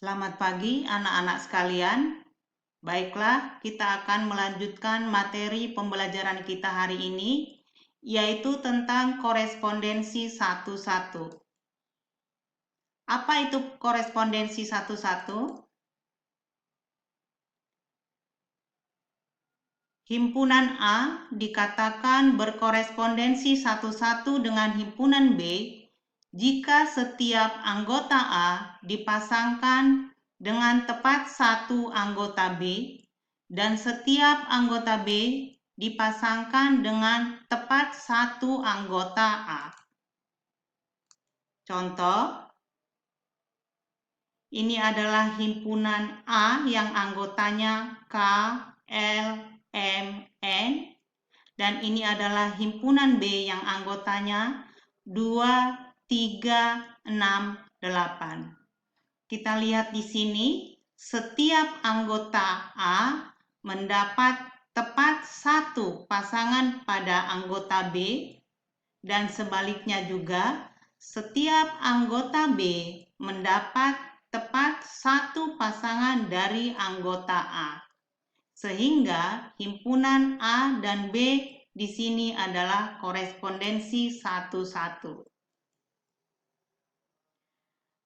Selamat pagi anak-anak sekalian. Baiklah, kita akan melanjutkan materi pembelajaran kita hari ini, yaitu tentang korespondensi satu-satu. Apa itu korespondensi satu-satu? Himpunan A dikatakan berkorespondensi satu-satu dengan himpunan B jika setiap anggota A dipasangkan dengan tepat satu anggota B dan setiap anggota B dipasangkan dengan tepat satu anggota A. Contoh, ini adalah himpunan A yang anggotanya K, L, M, N, dan ini adalah himpunan B yang anggotanya 2, 3, 6, 8. Kita lihat di sini, setiap anggota A mendapat tepat satu pasangan pada anggota B, dan sebaliknya juga, setiap anggota B mendapat tepat satu pasangan dari anggota A. Sehingga himpunan A dan B di sini adalah korespondensi satu-satu.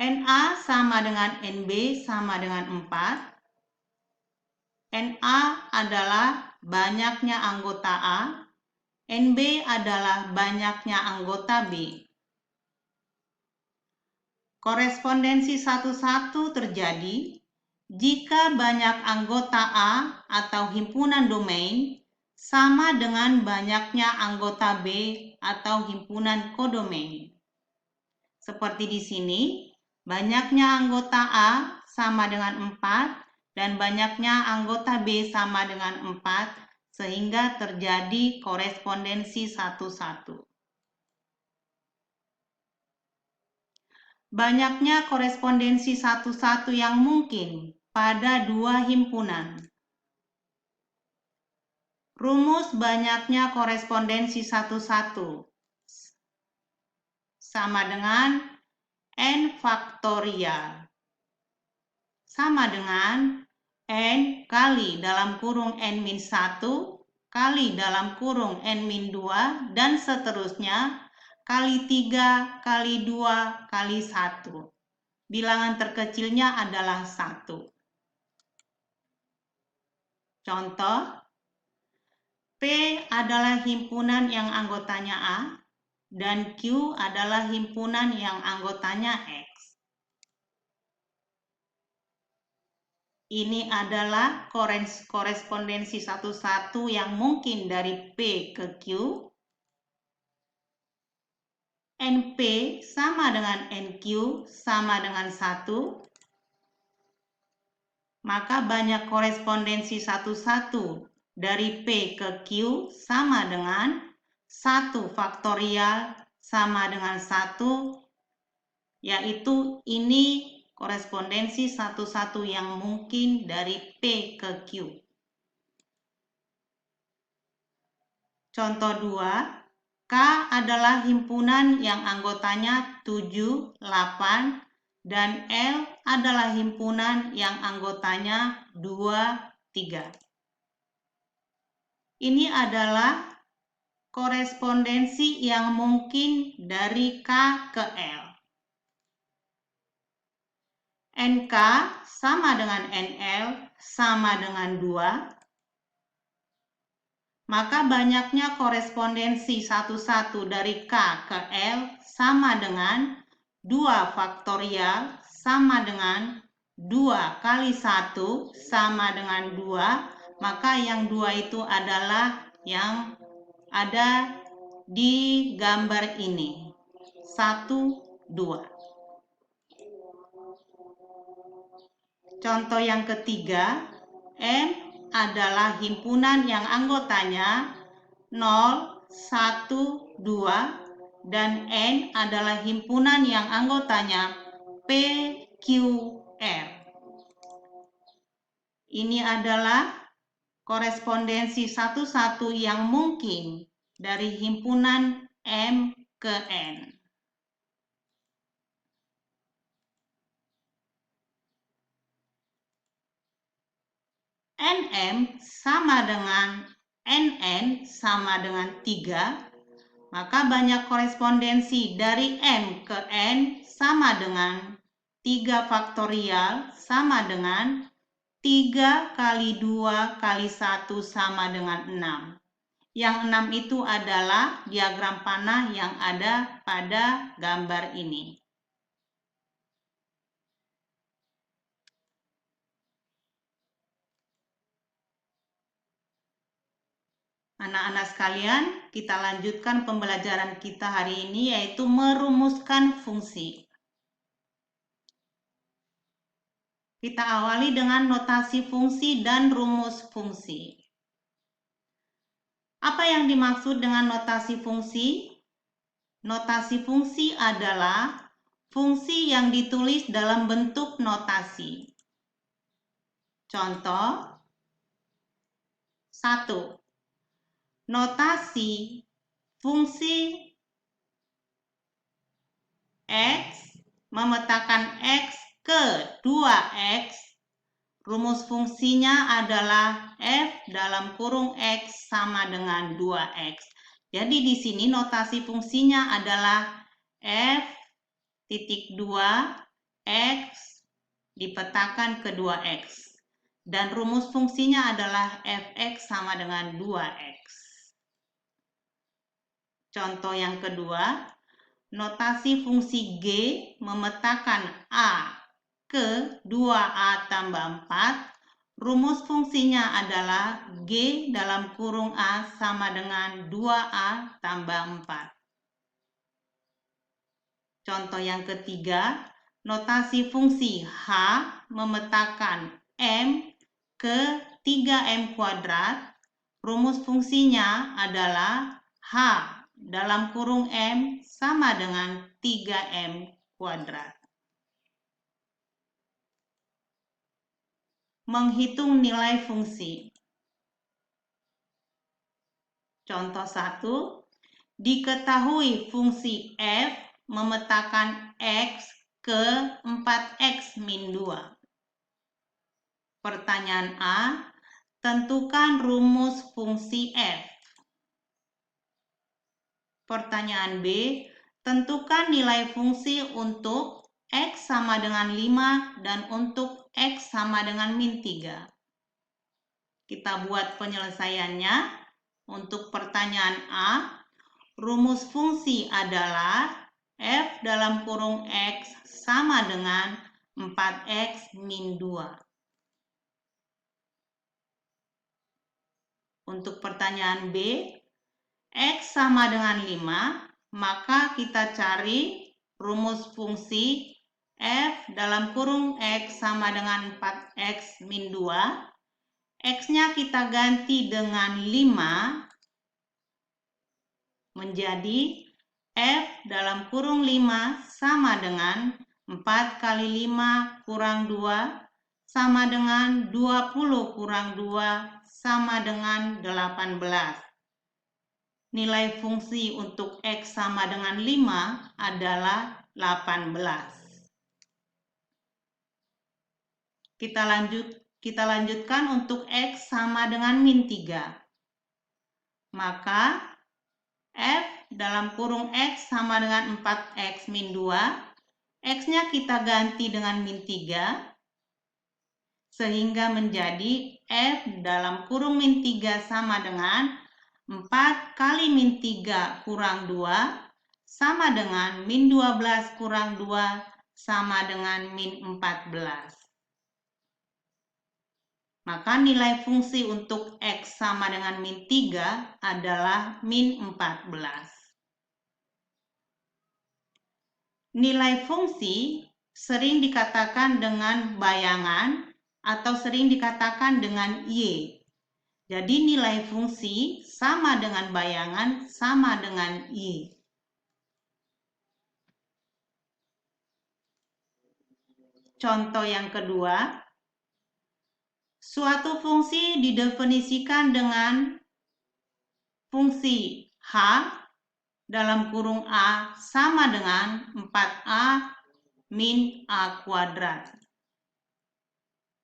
NA sama dengan NB sama dengan 4. NA adalah banyaknya anggota A, NB adalah banyaknya anggota B. Korespondensi satu-satu terjadi jika banyak anggota A atau himpunan domain sama dengan banyaknya anggota B atau himpunan kodomain. Seperti di sini, banyaknya anggota A sama dengan 4 dan banyaknya anggota B sama dengan 4, sehingga terjadi korespondensi satu-satu. Banyaknya korespondensi satu-satu yang mungkin pada dua himpunan. Rumus banyaknya korespondensi satu-satu sama dengan N faktorial. Sama dengan N kali dalam kurung N-1 kali dalam kurung N-2 dan seterusnya kali 3 kali 2 kali 1. Bilangan terkecilnya adalah 1. Contoh, P adalah himpunan yang anggotanya A dan Q adalah himpunan yang anggotanya X. Ini adalah korespondensi satu-satu yang mungkin dari P ke Q. NP sama dengan NQ sama dengan 1. Maka banyak korespondensi satu-satu dari P ke Q sama dengan 1 faktorial sama dengan 1, yaitu ini korespondensi satu-satu yang mungkin dari P ke Q. Contoh 2, K adalah himpunan yang anggotanya 7, 8, dan L adalah himpunan yang anggotanya 2, 3. Ini adalah korespondensi yang mungkin dari K ke L. NK sama dengan NL sama dengan 2. Maka banyaknya korespondensi satu-satu dari K ke L sama dengan 2 faktorial sama dengan 2 kali 1 sama dengan 2. Maka yang 2 itu adalah yang ada di gambar ini. 1, 2. Contoh yang ketiga, M adalah himpunan yang anggotanya 0, 1, 2, dan N adalah himpunan yang anggotanya P, Q, R. Ini adalah korespondensi satu-satu yang mungkin dari himpunan M ke N. nm sama dengan nn sama dengan 3, maka banyak korespondensi dari m ke n sama dengan 3 faktorial sama dengan 3 kali 2 kali 1 sama dengan 6. Yang 6 itu adalah diagram panah yang ada pada gambar ini. Anak-anak sekalian, kita lanjutkan pembelajaran kita hari ini, yaitu merumuskan fungsi. Kita awali dengan notasi fungsi dan rumus fungsi. Apa yang dimaksud dengan notasi fungsi? Notasi fungsi adalah fungsi yang ditulis dalam bentuk notasi. Contoh 1. Notasi fungsi X memetakan X ke 2X, rumus fungsinya adalah F dalam kurung X sama dengan 2X. Jadi di sini notasi fungsinya adalah F titik 2X dipetakan ke 2X. Dan rumus fungsinya adalah Fx sama dengan 2X. Contoh yang kedua, notasi fungsi G memetakan A ke 2A tambah 4. Rumus fungsinya adalah G dalam kurung A sama dengan 2A tambah 4. Contoh yang ketiga, notasi fungsi H memetakan M ke 3M kuadrat. Rumus fungsinya adalah H dalam kurung M sama dengan 3M kuadrat. Menghitung nilai fungsi. Contoh 1, diketahui fungsi F memetakan X ke 4X min 2. Pertanyaan A, tentukan rumus fungsi F. Pertanyaan B, tentukan nilai fungsi untuk X sama dengan 5 dan untuk X sama dengan min 3. Kita buat penyelesaiannya. Untuk pertanyaan A, rumus fungsi adalah F dalam kurung X sama dengan 4X min 2. Untuk pertanyaan B, X sama dengan 5, maka kita cari rumus fungsi F dalam kurung X sama dengan 4X min 2. X-nya kita ganti dengan 5 menjadi F dalam kurung 5 sama dengan 4 kali 5 kurang 2 sama dengan 20 kurang 2 sama dengan 18. Nilai fungsi untuk X sama dengan 5 adalah 18. Kita lanjutkan untuk X sama dengan min 3. Maka F dalam kurung X sama dengan 4X min 2. X-nya kita ganti dengan min 3. Sehingga menjadi F dalam kurung min 3 sama dengan 4 kali min 3 kurang 2 sama dengan min 12 kurang 2 sama dengan min 14. Maka nilai fungsi untuk X sama dengan min 3 adalah min 14. Nilai fungsi sering dikatakan dengan bayangan atau sering dikatakan dengan Y. Jadi nilai fungsi sama dengan bayangan sama dengan Y. Contoh yang kedua, suatu fungsi didefinisikan dengan fungsi H dalam kurung A sama dengan 4A min A kuadrat.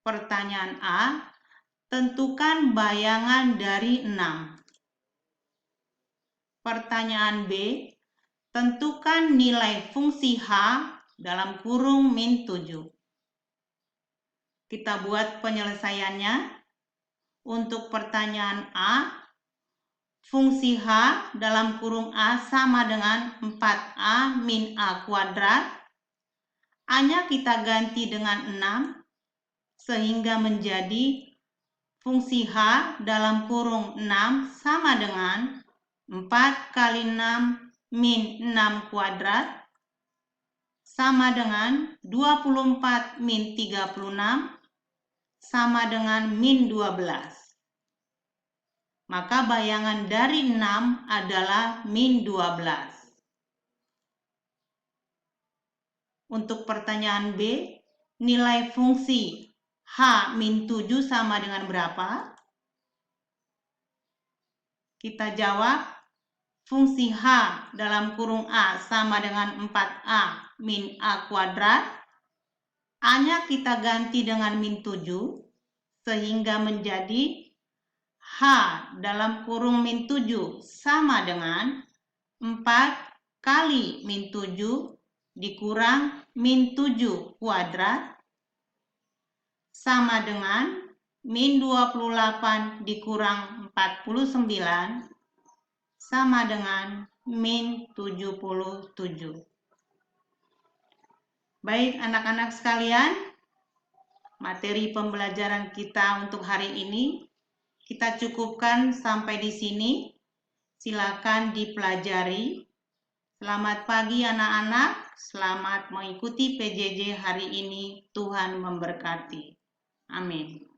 Pertanyaan A, Tentukan bayangan dari 6. Pertanyaan B. Tentukan nilai fungsi H dalam kurung min 7. Kita buat penyelesaiannya. Untuk pertanyaan A, fungsi H dalam kurung A sama dengan 4A min A kuadrat. A-nya kita ganti dengan 6, sehingga menjadi fungsi H dalam kurung 6 sama dengan 4 kali 6 min 6 kuadrat sama dengan 24 min 36 sama dengan min 12. Maka bayangan dari 6 adalah min 12. Untuk pertanyaan B, nilai fungsi H min 7 sama dengan berapa? Kita jawab, fungsi H dalam kurung A sama dengan 4A min A kuadrat. A-nya kita ganti dengan min 7, sehingga menjadi H dalam kurung min 7 sama dengan 4 kali min 7 dikurang min 7 kuadrat sama dengan min 28 dikurang 49 sama dengan min 77. Baik anak-anak sekalian, materi pembelajaran kita untuk hari ini kita cukupkan sampai di sini. Silakan dipelajari. Selamat pagi anak-anak, selamat mengikuti PJJ hari ini. Tuhan memberkati. Amin.